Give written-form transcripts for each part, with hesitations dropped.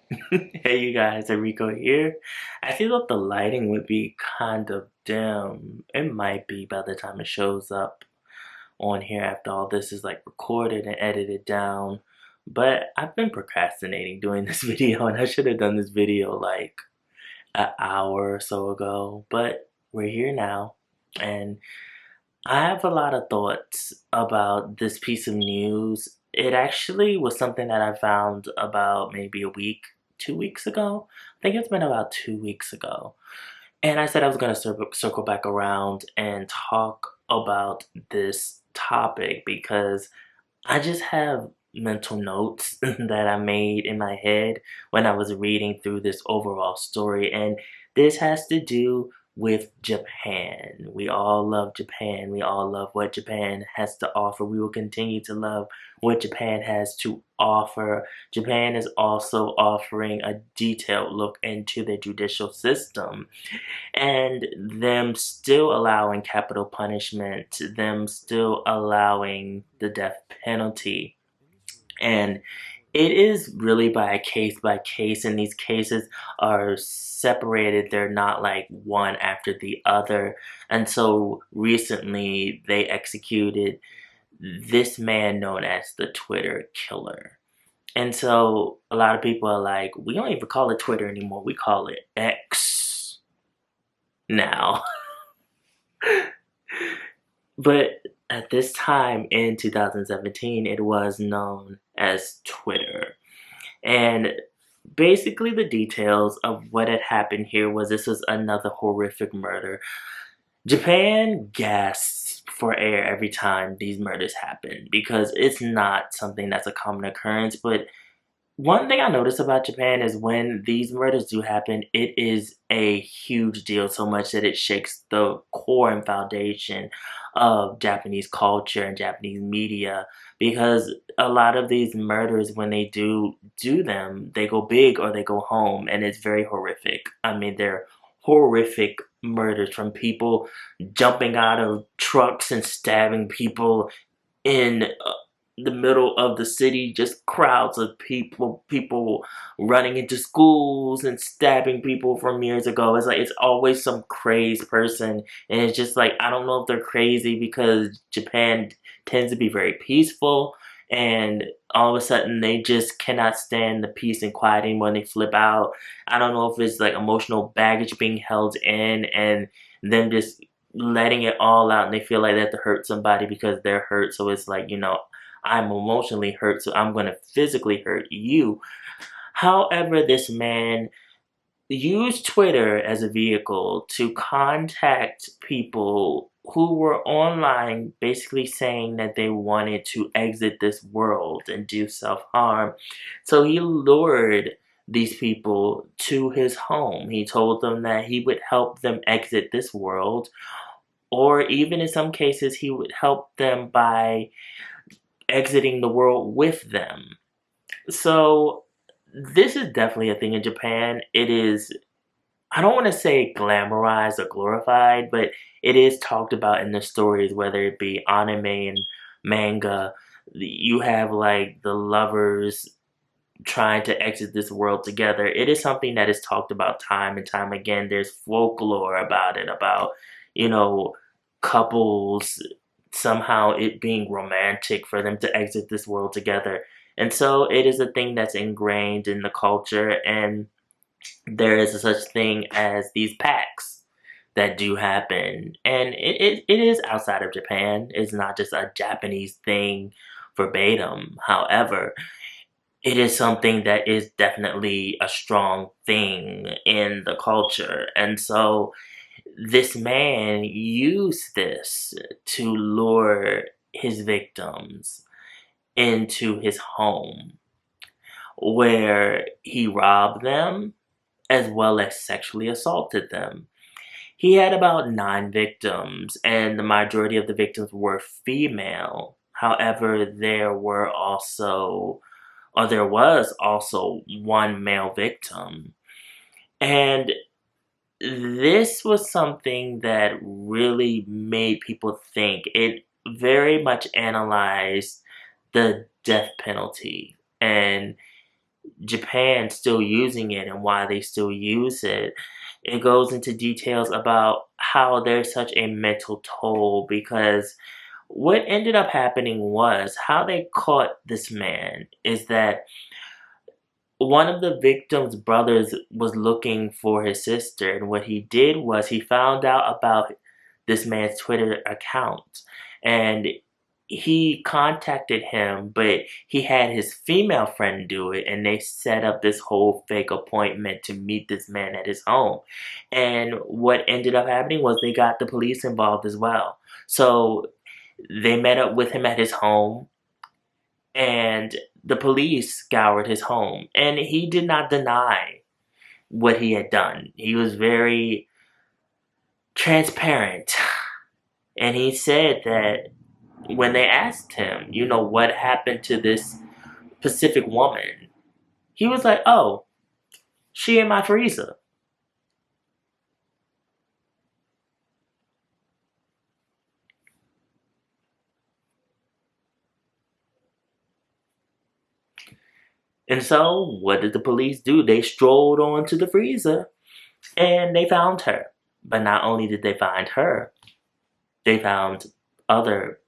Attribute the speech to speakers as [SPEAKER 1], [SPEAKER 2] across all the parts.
[SPEAKER 1] Hey you guys, Rico here. I feel like the lighting would be kind of dim. It might be by the time it shows up on here after all this is like recorded and edited down. But I've been procrastinating doing this video and I should have done this video like an hour or so ago. But we're here now and I have a lot of thoughts about this piece of news. It actually was something that I found about maybe a week, 2 weeks ago. I think it's been about 2 weeks ago. And I said I was going to circle back around and talk about this topic because I just have mental notes that I made in my head when I was reading through this overall story, and this has to do with Japan. We all love Japan. We all love what Japan has to offer. We will continue to love what Japan has to offer. Japan is also offering a detailed look into the judicial system and them still allowing capital punishment, them still allowing the death penalty. And it is really by case, and these cases are separated. They're not like one after the other. And so recently they executed this man known as the Twitter killer. And so a lot of people are like, we don't even call it Twitter anymore. We call it X now. But at this time in 2017, it was known as Twitter. And basically, the details of what had happened here was this was another horrific murder. Japan gasps for air every time these murders happen because it's not something that's a common occurrence, but one thing I notice about Japan is when these murders do happen, it is a huge deal, so much that it shakes the core and foundation of Japanese culture and Japanese media. Because a lot of these murders, when they do them, they go big or they go home, and it's very horrific. I mean, they're horrific murders from people jumping out of trucks and stabbing people in the middle of the city, just crowds of people running into schools and stabbing people from years ago. It's like it's always some crazed person, and it's just like I don't know if they're crazy because Japan tends to be very peaceful, and all of a sudden they just cannot stand the peace and quiet anymore. And they flip out. I don't know if it's like emotional baggage being held in, and them just letting it all out, and they feel like they have to hurt somebody because they're hurt. So it's like, I'm emotionally hurt, so I'm going to physically hurt you. However, this man used Twitter as a vehicle to contact people who were online basically saying that they wanted to exit this world and do self-harm. So he lured these people to his home. He told them that he would help them exit this world, or even in some cases, he would help them by exiting the world with them. So this is definitely a thing in Japan. It is, I don't want to say glamorized or glorified, but it is talked about in the stories, whether it be anime and manga. You have like the lovers trying to exit this world together. It is something that is talked about time and time again. There's folklore about it, about, you know, couples somehow it being romantic for them to exit this world together. And so it is a thing that's ingrained in the culture, and there is a such thing as these pacts that do happen. And it is outside of Japan. It's not just a Japanese thing verbatim. However, it is something that is definitely a strong thing in the culture. And so this man used this to lure his victims into his home, where he robbed them as well as sexually assaulted them. He had about 9 victims, and the majority of the victims were female. However, there was also one male victim. And this was something that really made people think. It very much analyzed the death penalty and Japan still using it and why they still use it. It goes into details about how there's such a mental toll because what ended up happening was how they caught this man is that one of the victim's brothers was looking for his sister, and what he did was he found out about this man's Twitter account, and he contacted him, but he had his female friend do it, and they set up this whole fake appointment to meet this man at his home. And what ended up happening was they got the police involved as well. So they met up with him at his home, and the police scoured his home, and he did not deny what he had done. He was very transparent, and he said that when they asked him, what happened to this Pacific woman, he was like, oh, she in my freezer. And so, what did the police do? They strolled onto the freezer and they found her. But not only did they find her, they found other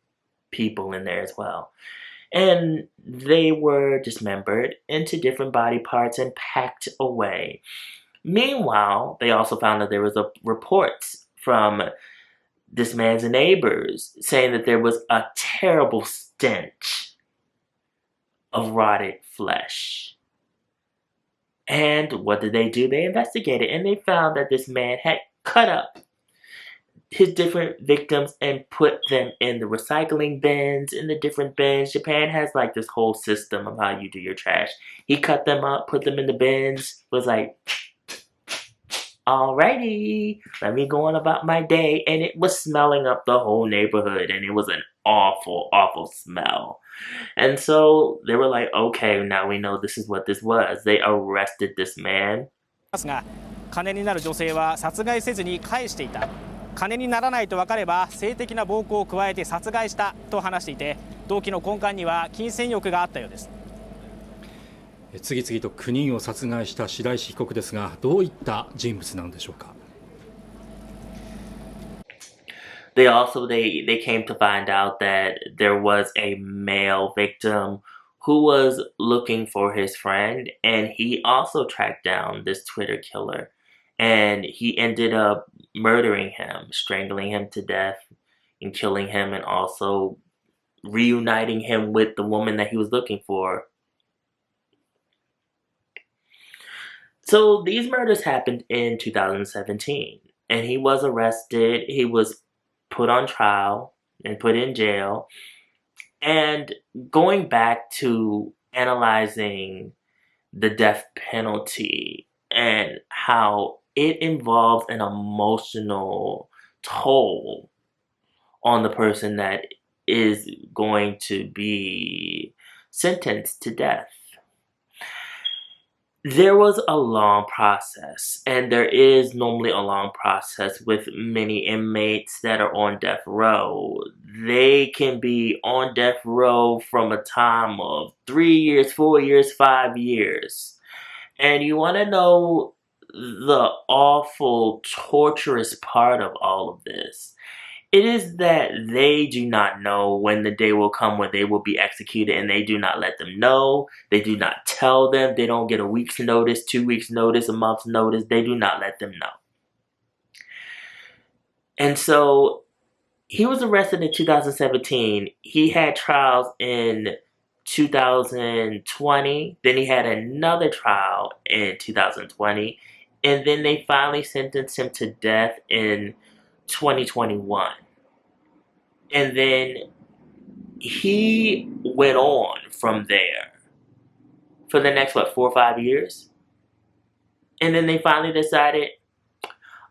[SPEAKER 1] people in there as well. And they were dismembered into different body parts and packed away. Meanwhile, they also found that there was reports from this man's neighbors saying that there was a terrible stench of rotted flesh. And what did they do? They investigated and they found that this man had cut up his different victims and put them in the recycling bins, in the different bins. Japan has like this whole system of how you do your trash. He cut them up, put them in the bins, was like, alrighty, let me go on about my day. And it was smelling up the whole neighborhood, and it was an awful, awful smell. And so they were like, okay, now we know this is what this was. They arrested this man.
[SPEAKER 2] が金になる女性は殺害せずに返していた。金にならないと分かれば性的な暴行を加えて殺害したと話していて、動機の根幹には金銭欲があったようです。
[SPEAKER 3] 次々と9人を殺害した白石被告ですが、どういった人物なのでしょうか。
[SPEAKER 1] They came to find out that there was a male victim who was looking for his friend, and he also tracked down this Twitter killer, and he ended up murdering him, strangling him to death, and killing him, and also reuniting him with the woman that he was looking for. So these murders happened in 2017, and he was arrested. He was put on trial and put in jail. And going back to analyzing the death penalty and how it involves an emotional toll on the person that is going to be sentenced to death. There was a long process, and there is normally a long process with many inmates that are on death row. They can be on death row from a time of 3 years, 4 years, 5 years. And you want to know the awful, torturous part of all of this. It is that they do not know when the day will come when they will be executed, and they do not let them know. They do not tell them. They don't get a week's notice, 2 weeks' notice, a month's notice. They do not let them know. And so he was arrested in 2017. He had trials in 2020. Then he had another trial in 2020. And then they finally sentenced him to death in 2021. And then he went on from there for the next, 4 or 5 years? And then they finally decided,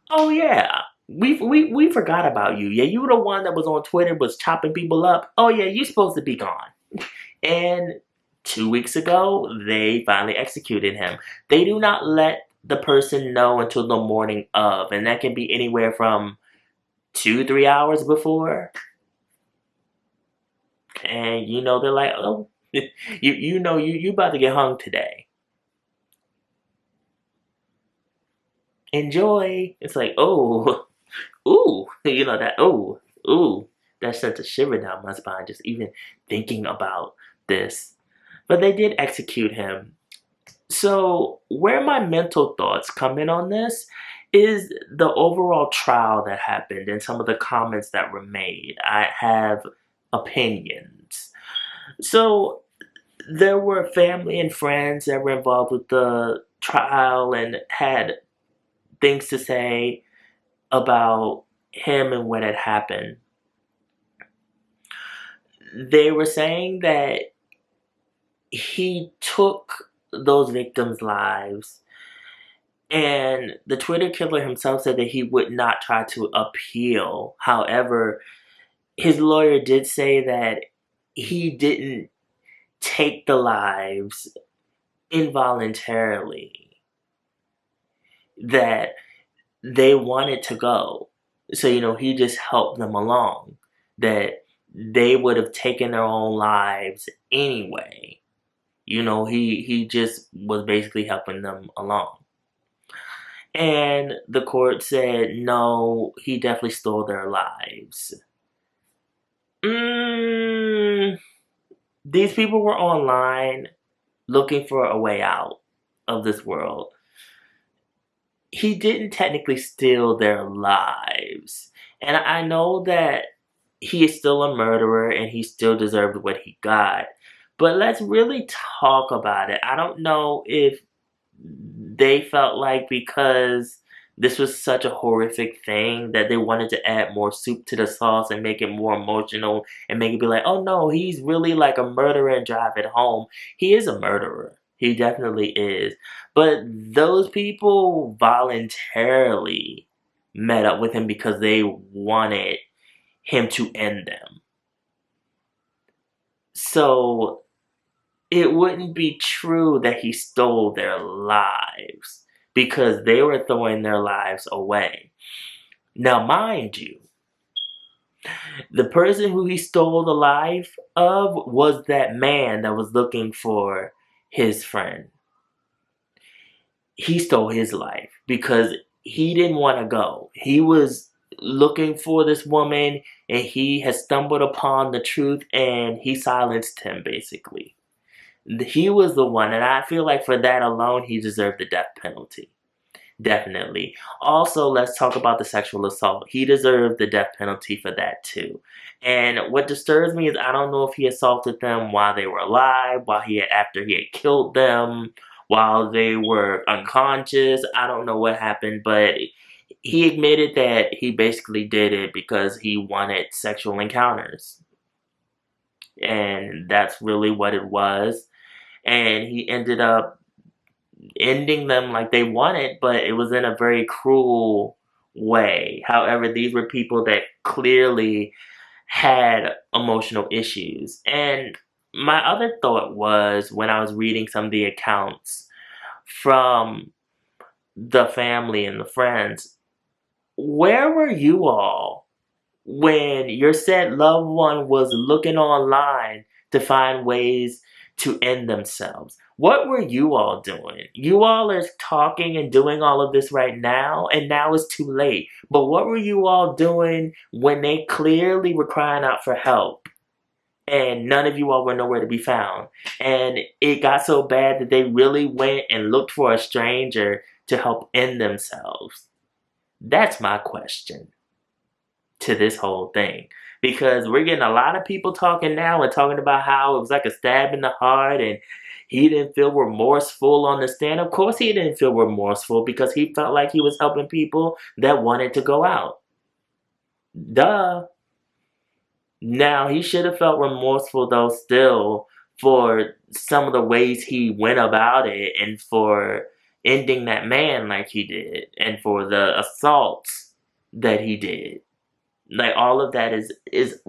[SPEAKER 1] oh yeah, we forgot about you. Yeah, you were the one that was on Twitter, was chopping people up. Oh yeah, you're supposed to be gone. And 2 weeks ago, they finally executed him. They do not let the person know until the morning of, and that can be anywhere from 2-3 hours before. And they're like, oh, you about to get hung today. enjoy. It's like, oh, ooh, that, oh, ooh, that sent a shiver down my spine just even thinking about this. But they did execute him. So, where my mental thoughts come in on this is the overall trial that happened and some of the comments that were made. I have opinions. So, there were family and friends that were involved with the trial and had things to say about him and what had happened. They were saying that he took those victims' lives, and the Twitter killer himself said that he would not try to appeal. However, his lawyer did say that he didn't take the lives involuntarily, that they wanted to go. So, he just helped them along, that they would have taken their own lives anyway. He just was basically helping them along. And the court said, no, he definitely stole their lives. These people were online looking for a way out of this world. He didn't technically steal their lives. And I know that he is still a murderer and he still deserved what he got. But let's really talk about it. I don't know if they felt like because this was such a horrific thing that they wanted to add more soup to the sauce and make it more emotional and make it be like, oh no, he's really like a murderer and drive it home. He is a murderer. He definitely is. But those people voluntarily met up with him because they wanted him to end them. So it wouldn't be true that he stole their lives because they were throwing their lives away. Now, mind you, the person who he stole the life of was that man that was looking for his friend. He stole his life because he didn't want to go. He was looking for this woman and he had stumbled upon the truth and he silenced him basically. He was the one, and I feel like for that alone, he deserved the death penalty. Definitely. Also, let's talk about the sexual assault. He deserved the death penalty for that too. And what disturbs me is I don't know if he assaulted them while they were alive, after he had killed them, while they were unconscious. I don't know what happened, but he admitted that he basically did it because he wanted sexual encounters. And that's really what it was. And he ended up ending them like they wanted, but it was in a very cruel way. However, these were people that clearly had emotional issues. And my other thought was when I was reading some of the accounts from the family and the friends, where were you all when your said loved one was looking online to find ways to end themselves? What were you all doing? You all are talking and doing all of this right now, and now it's too late. But what were you all doing when they clearly were crying out for help? And none of you all were nowhere to be found. And it got so bad that they really went and looked for a stranger to help end themselves. That's my question to this whole thing. Because we're getting a lot of people talking now and talking about how it was like a stab in the heart and he didn't feel remorseful on the stand. Of course he didn't feel remorseful because he felt like he was helping people that wanted to go out. Duh. Now, he should have felt remorseful though still for some of the ways he went about it and for ending that man like he did and for the assaults that he did. Like, all of that is it's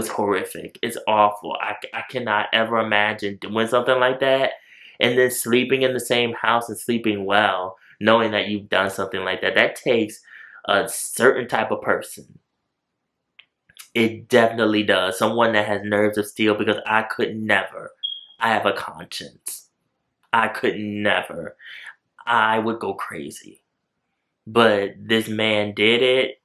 [SPEAKER 1] horrific. It's awful. I cannot ever imagine doing something like that and then sleeping in the same house and sleeping well, knowing that you've done something like that. That takes a certain type of person. It definitely does. Someone that has nerves of steel, because I could never. I have a conscience. I could never. I would go crazy. but this man did it.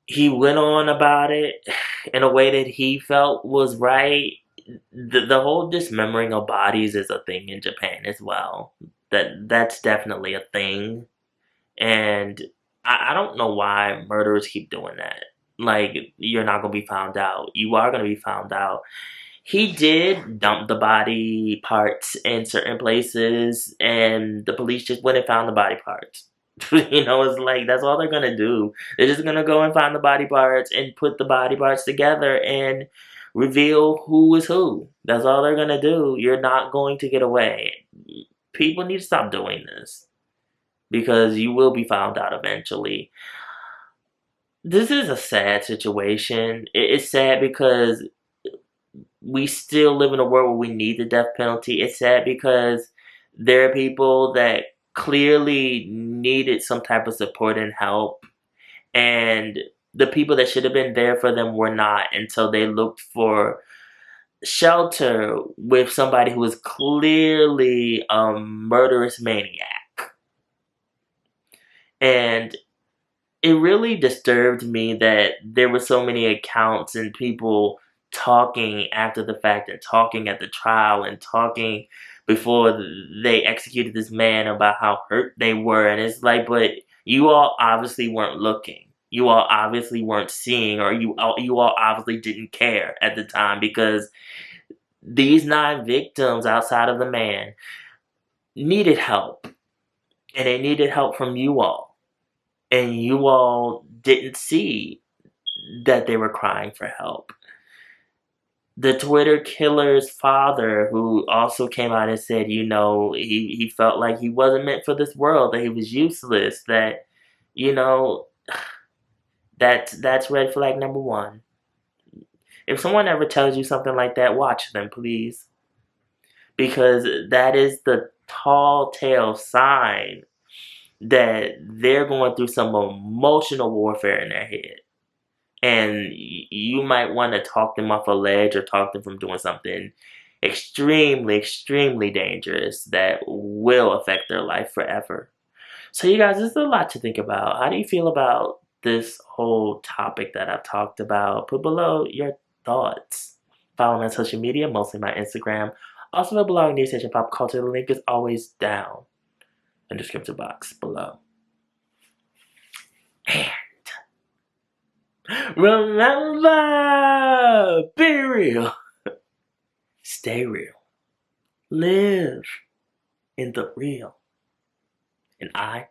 [SPEAKER 1] He went on about it in a way that he felt was right. The whole dismembering of bodies is a thing in Japan as well. That's definitely a thing. And I don't know why murderers keep doing that. Like, you're not going to be found out. You are going to be found out. He did dump the body parts in certain places, and the police just went and found the body parts. It's like, that's all they're going to do. They're just going to go and find the body parts and put the body parts together and reveal who is who. That's all they're going to do. You're not going to get away. People need to stop doing this, because you will be found out eventually. This is a sad situation. It's sad because we still live in a world where we need the death penalty. It's sad because there are people that clearly needed some type of support and help, and the people that should have been there for them were not, until they looked for shelter with somebody who was clearly a murderous maniac. And it really disturbed me that there were so many accounts and people talking after the fact and talking at the trial and talking before they executed this man about how hurt they were. And it's like, but you all obviously weren't looking. You all obviously weren't seeing, or you all obviously didn't care at the time, because these 9 victims outside of the man needed help. And they needed help from you all. And you all didn't see that they were crying for help. The Twitter killer's father, who also came out and said, he felt like he wasn't meant for this world, that he was useless, that, that's red flag number 1. If someone ever tells you something like that, watch them, please. Because that is the tall tale sign that they're going through some emotional warfare in their head. And you might want to talk them off a ledge, or talk them from doing something extremely, extremely dangerous that will affect their life forever. So you guys, this is a lot to think about. How do you feel about this whole topic that I've talked about? Put below your thoughts. Follow me on social media, mostly my Instagram. Also, my blog, News Station Pop Culture. The link is always down in the description box below. And remember, be real, stay real, live in the real, and I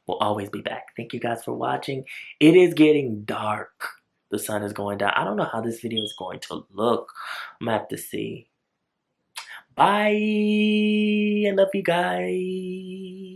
[SPEAKER 1] will always be back. Thank you guys for watching. It is getting dark. The sun is going down. I don't know how this video is going to look. I'm gonna have to see. Bye. I love you guys.